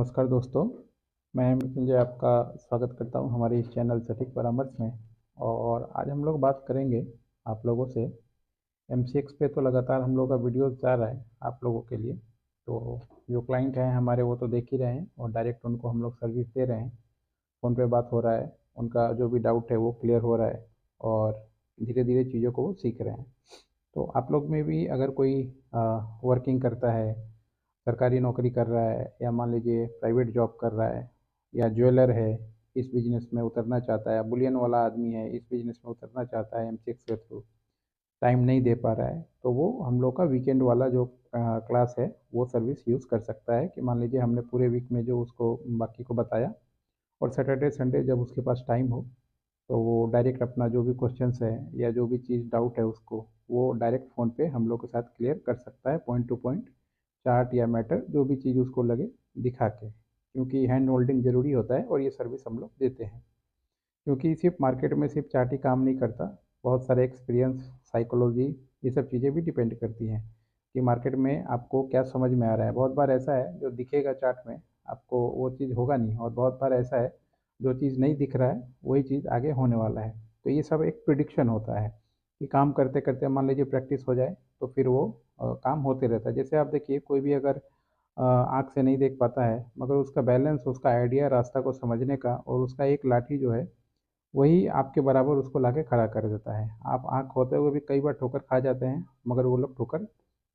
नमस्कार दोस्तों, मैं मृत्युंजय आपका स्वागत करता हूं हमारे इस चैनल सटीक परामर्श में। और आज हम लोग बात करेंगे आप लोगों से एमसीएक्स पे। तो लगातार हम लोग का वीडियोस जा रहा है आप लोगों के लिए। तो जो क्लाइंट हैं हमारे वो तो देख ही रहे हैं और डायरेक्ट उनको हम लोग सर्विस दे रहे हैं। फ़ोन पे बात हो रहा है, उनका जो भी डाउट है वो क्लियर हो रहा है और धीरे धीरे चीज़ों को वो सीख रहे हैं। तो आप लोग में भी अगर कोई वर्किंग करता है, सरकारी नौकरी कर रहा है या मान लीजिए प्राइवेट जॉब कर रहा है या ज्वेलर है, इस बिजनेस में उतरना चाहता है, बुलियन वाला आदमी है, इस बिजनेस में उतरना चाहता है एमसीएक्स के थ्रू, टाइम नहीं दे पा रहा है, तो वो हम लोग का वीकेंड वाला जो क्लास है वो सर्विस यूज़ कर सकता है। कि मान लीजिए हमने पूरे वीक में जो उसको बाकी को बताया और सैटरडे संडे जब उसके पास टाइम हो तो वो डायरेक्ट अपना जो भी क्वेश्चंस है या जो भी चीज़ डाउट है उसको वो डायरेक्ट फ़ोन पे हम लोग के साथ क्लियर कर सकता है, पॉइंट टू पॉइंट, चार्ट या मैटर जो भी चीज़ उसको लगे दिखा के। क्योंकि हैंड होल्डिंग ज़रूरी होता है और ये सर्विस हम लोग देते हैं। क्योंकि सिर्फ मार्केट में सिर्फ चार्ट ही काम नहीं करता, बहुत सारे एक्सपीरियंस, साइकोलॉजी, ये सब चीज़ें भी डिपेंड करती हैं कि मार्केट में आपको क्या समझ में आ रहा है। बहुत बार ऐसा है जो दिखेगा चार्ट में आपको वो चीज़ होगा नहीं, और बहुत बार ऐसा है जो चीज़ नहीं दिख रहा है वही चीज़ आगे होने वाला है। तो ये सब एक प्रिडिक्शन होता है कि काम करते करते मान लीजिए प्रैक्टिस हो जाए तो फिर वो काम होते रहता है। जैसे आप देखिए कोई भी अगर आँख से नहीं देख पाता है मगर उसका बैलेंस, उसका आइडिया रास्ता को समझने का और उसका एक लाठी जो है वही आपके बराबर उसको लाके खड़ा कर देता है। आप आँख होते हुए भी कई बार ठोकर खा जाते हैं मगर वो लोग ठोकर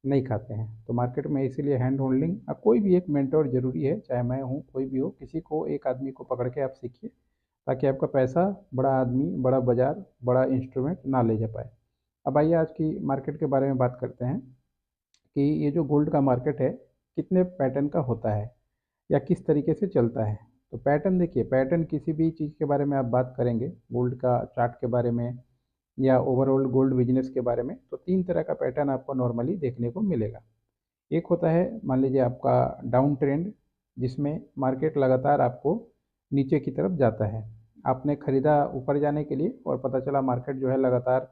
नहीं खाते हैं। तो मार्केट में इसीलिए हैंड होल्डिंग, कोई भी एक मेंटोर ज़रूरी है, चाहे मैं हूँ कोई भी हो, किसी को एक आदमी को पकड़ के आप सीखिए ताकि आपका पैसा बड़ा आदमी, बड़ा बाजार, बड़ा इंस्ट्रूमेंट ना ले जा पाए। अब आइए आज की मार्केट के बारे में बात करते हैं कि ये जो गोल्ड का मार्केट है कितने पैटर्न का होता है या किस तरीके से चलता है। तो पैटर्न देखिए, पैटर्न किसी भी चीज़ के बारे में आप बात करेंगे, गोल्ड का चार्ट के बारे में या ओवरऑल गोल्ड बिजनेस के बारे में, तो तीन तरह का पैटर्न आपको नॉर्मली देखने को मिलेगा। एक होता है मान लीजिए आपका डाउन ट्रेंड, जिसमें मार्केट लगातार आपको नीचे की तरफ जाता है। आपने खरीदा ऊपर जाने के लिए और पता चला मार्केट जो है लगातार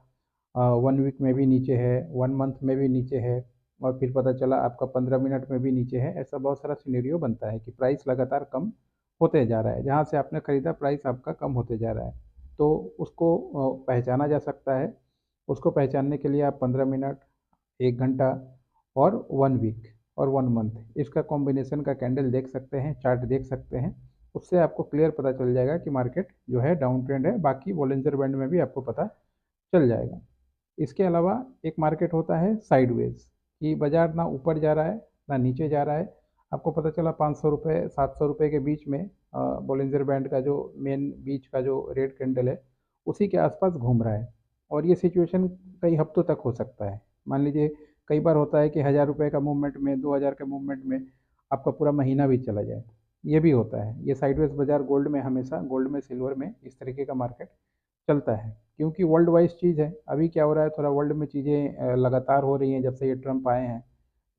1 वीक में भी नीचे है, 1 मंथ में भी नीचे है, और फिर पता चला आपका 15 मिनट में भी नीचे है। ऐसा बहुत सारा सिनेरियो बनता है कि प्राइस लगातार कम होते जा रहा है, जहाँ से आपने खरीदा प्राइस आपका कम होते जा रहा है। तो उसको पहचाना जा सकता है। उसको पहचानने के लिए आप 15 मिनट, 1 घंटा और 1 वीक और 1 मंथ इसका कॉम्बिनेशन का कैंडल देख सकते हैं, चार्ट देख सकते हैं। उससे आपको क्लियर पता चल जाएगा कि मार्केट जो है डाउन ट्रेंड है। बाकी वॉलेंजर बैंड में भी आपको पता चल जाएगा। इसके अलावा एक मार्केट होता है साइडवेज, कि बाजार ना ऊपर जा रहा है ना नीचे जा रहा है। आपको पता चला 500 रुपये 700 रुपये के बीच में बॉलिंजर बैंड का जो मेन बीच का जो रेड कैंडल है उसी के आसपास घूम रहा है। और ये सिचुएशन कई हफ्तों तक हो सकता है। मान लीजिए कई बार होता है कि 1000 रुपये का मूवमेंट में, 2000 के मूवमेंट में आपका पूरा महीना भी चला जाए, ये भी होता है। ये साइडवेज बाजार गोल्ड में हमेशा, गोल्ड में, सिल्वर में इस तरीके का मार्केट चलता है। क्योंकि वर्ल्ड वाइज चीज़ है। अभी क्या हो रहा है, थोड़ा वर्ल्ड में चीज़ें लगातार हो रही हैं जब से ये ट्रम्प आए हैं।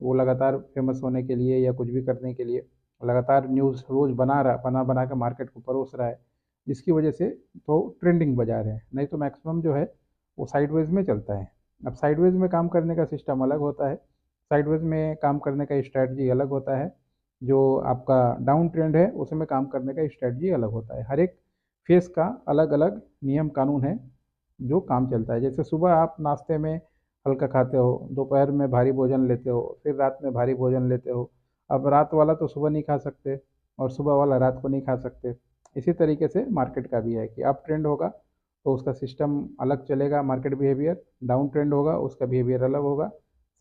वो लगातार फेमस होने के लिए या कुछ भी करने के लिए लगातार न्यूज़ रोज़ बना बना के मार्केट को परोस रहा है, जिसकी वजह से तो ट्रेंडिंग बाजार है। नहीं तो मैक्सिमम जो है वो साइडवेज में चलता है। अब साइडवेज में काम करने का सिस्टम अलग होता है, साइडवेज में काम करने का स्ट्रैटी अलग होता है। जो आपका डाउन ट्रेंड है उसमें काम करने का स्ट्रैटी अलग होता है। हर एक फेस का अलग अलग नियम कानून है जो काम चलता है। जैसे सुबह आप नाश्ते में हल्का खाते हो, दोपहर में भारी भोजन लेते हो, फिर रात में भारी भोजन लेते हो। अब रात वाला तो सुबह नहीं खा सकते और सुबह वाला रात को नहीं खा सकते। इसी तरीके से मार्केट का भी है कि अप ट्रेंड होगा तो उसका सिस्टम अलग चलेगा, मार्केट बिहेवियर। डाउन ट्रेंड होगा उसका बिहेवियर अलग होगा,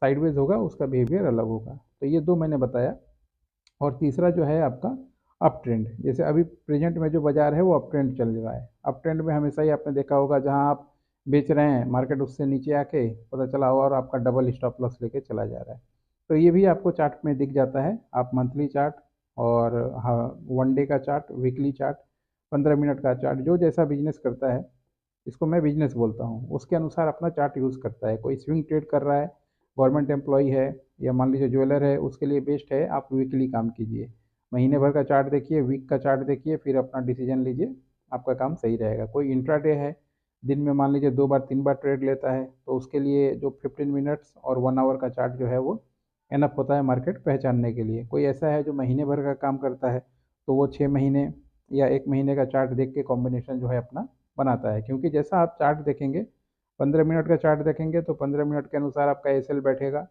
साइडवेज होगा उसका बिहेवियर अलग होगा। तो ये दो मैंने बताया। और तीसरा जो है आपका अप ट्रेंड। जैसे अभी प्रेजेंट में जो बाजार है वो अप ट्रेंड चल रहा है। अप ट्रेंड में हमेशा ही आपने देखा होगा जहां आप बेच रहे हैं मार्केट उससे नीचे आके पता चला और आपका डबल स्टॉप लॉस लेके चला जा रहा है। तो ये भी आपको चार्ट में दिख जाता है। आप मंथली चार्ट और हाँ, 1 डे का चार्ट, वीकली चार्ट, 15 मिनट का चार्ट, जो जैसा बिजनेस करता है, इसको मैं बिजनेस बोलता हूँ, उसके अनुसार अपना चार्ट यूज़ करता है। कोई स्विंग ट्रेड कर रहा है, गवर्नमेंट एम्प्लॉई है या मान लीजिए ज्वेलर है, उसके लिए बेस्ट है आप वीकली काम कीजिए। महीने भर का चार्ट देखिए, वीक का चार्ट देखिए, फिर अपना डिसीजन लीजिए, आपका काम सही रहेगा। कोई इंट्राडे है, दिन में मान लीजिए 2 बार 3 बार ट्रेड लेता है, तो उसके लिए जो 15 मिनट्स और 1 आवर का चार्ट जो है वो इनफ होता है मार्केट पहचानने के लिए। कोई ऐसा है जो महीने भर का काम करता है तो वो 6 महीने या 1 महीने का चार्ट देख के कॉम्बिनेशन जो है अपना बनाता है, क्योंकि जैसा आप चार्ट देखेंगे, 15 मिनट का चार्ट देखेंगे तो 15 मिनट के अनुसार आपका एसएल बैठेगा,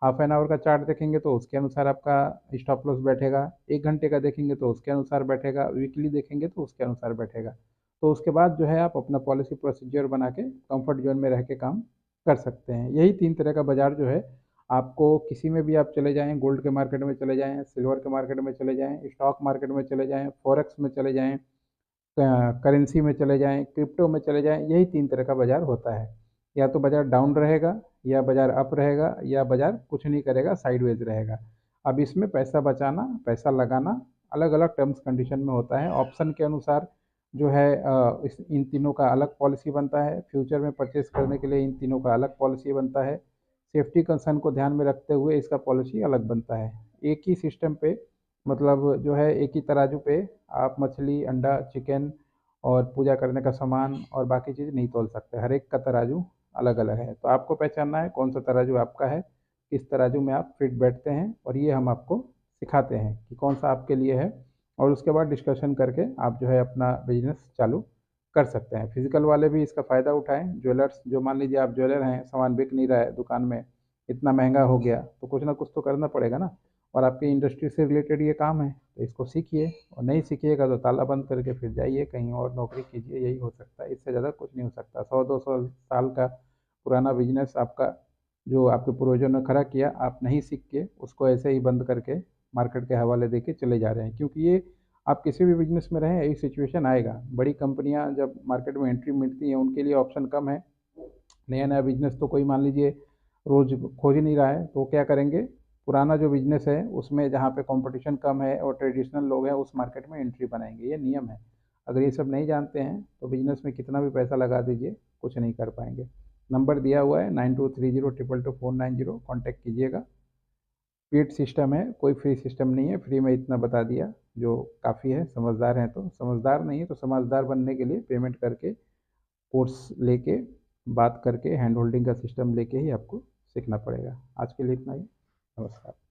हाफ एन आवर का चार्ट देखेंगे तो उसके अनुसार आपका स्टॉप लॉस बैठेगा, 1 घंटे का देखेंगे तो उसके अनुसार बैठेगा, वीकली देखेंगे तो उसके अनुसार बैठेगा। तो उसके बाद जो है आप अपना पॉलिसी प्रोसीजर बना के कंफर्ट जोन में रह के काम कर सकते हैं। यही 3 तरह का बाजार जो है, आपको किसी में भी आप चले जाएं, गोल्ड के मार्केट में चले जाएं, सिल्वर के मार्केट में चले जाएं, स्टॉक मार्केट में चले जाएं, फॉरेक्स में चले जाएं, करेंसी में चले जाएं, क्रिप्टो में चले जाएं, यही 3 तरह का बाजार होता है। या तो बाजार डाउन रहेगा, या बाजार अप रहेगा, या बाजार कुछ नहीं करेगा, साइडवेज रहेगा। अब इसमें पैसा बचाना, पैसा लगाना अलग अलग टर्म्स कंडीशन में होता है। ऑप्शन के अनुसार जो है इन तीनों का अलग पॉलिसी बनता है। फ्यूचर में परचेस करने के लिए इन तीनों का अलग पॉलिसी बनता है। सेफ्टी कंसर्न को ध्यान में रखते हुए इसका पॉलिसी अलग बनता है। एक ही सिस्टम पे, मतलब जो है एक ही तराजू पे आप मछली, अंडा, चिकन और पूजा करने का सामान और बाकी चीज़ नहीं तोल सकते। हर एक का तराजू अलग अलग है। तो आपको पहचानना है कौन सा तराजू आपका है, किस तराजू में आप फिट बैठते हैं, और ये हम आपको सिखाते हैं कि कौन सा आपके लिए है। और उसके बाद डिस्कशन करके आप जो है अपना बिजनेस चालू कर सकते हैं। फिजिकल वाले भी इसका फ़ायदा उठाएं। ज्वेलर्स, जो मान लीजिए आप ज्वेलर हैं, सामान बिक नहीं रहा है दुकान में, इतना महंगा हो गया, तो कुछ ना कुछ तो करना पड़ेगा ना। और आपकी इंडस्ट्री से रिलेटेड ये काम है तो इसको सीखिए, और नहीं सीखिएगा तो ताला बंद करके फिर जाइए कहीं और नौकरी कीजिए। यही हो सकता है, इससे ज़्यादा कुछ नहीं हो सकता। 100-200 साल का पुराना बिजनेस आपका, जो आपके पूर्वजों ने खड़ा किया, आप नहीं सीख के उसको ऐसे ही बंद करके मार्केट के हवाले दे के चले जा रहे हैं। क्योंकि ये, आप किसी भी बिजनेस में रहें, यही सिचुएशन आएगा। बड़ी कंपनियां जब मार्केट में एंट्री मिलती हैं, उनके लिए ऑप्शन कम है। नया नया बिजनेस तो कोई मान लीजिए रोज खोज ही नहीं रहा है, तो क्या करेंगे, पुराना जो बिजनेस है उसमें जहाँ पे कंपटीशन कम है और ट्रेडिशनल लोग हैं उस मार्केट में एंट्री बनाएंगे। ये नियम है। अगर ये सब नहीं जानते हैं तो बिजनेस में कितना भी पैसा लगा दीजिए, कुछ नहीं कर पाएंगे। नंबर दिया हुआ है 9230222490, कॉन्टैक्ट कीजिएगा। पेड सिस्टम है, कोई फ्री सिस्टम नहीं है। फ्री में इतना बता दिया जो काफ़ी है। समझदार हैं तो, समझदार नहीं है तो समझदार बनने के लिए पेमेंट करके, कोर्स लेके, बात करके, हैंड होल्डिंग का सिस्टम लेके ही आपको सीखना पड़ेगा। आज के लिए इतना ही। नमस्कार।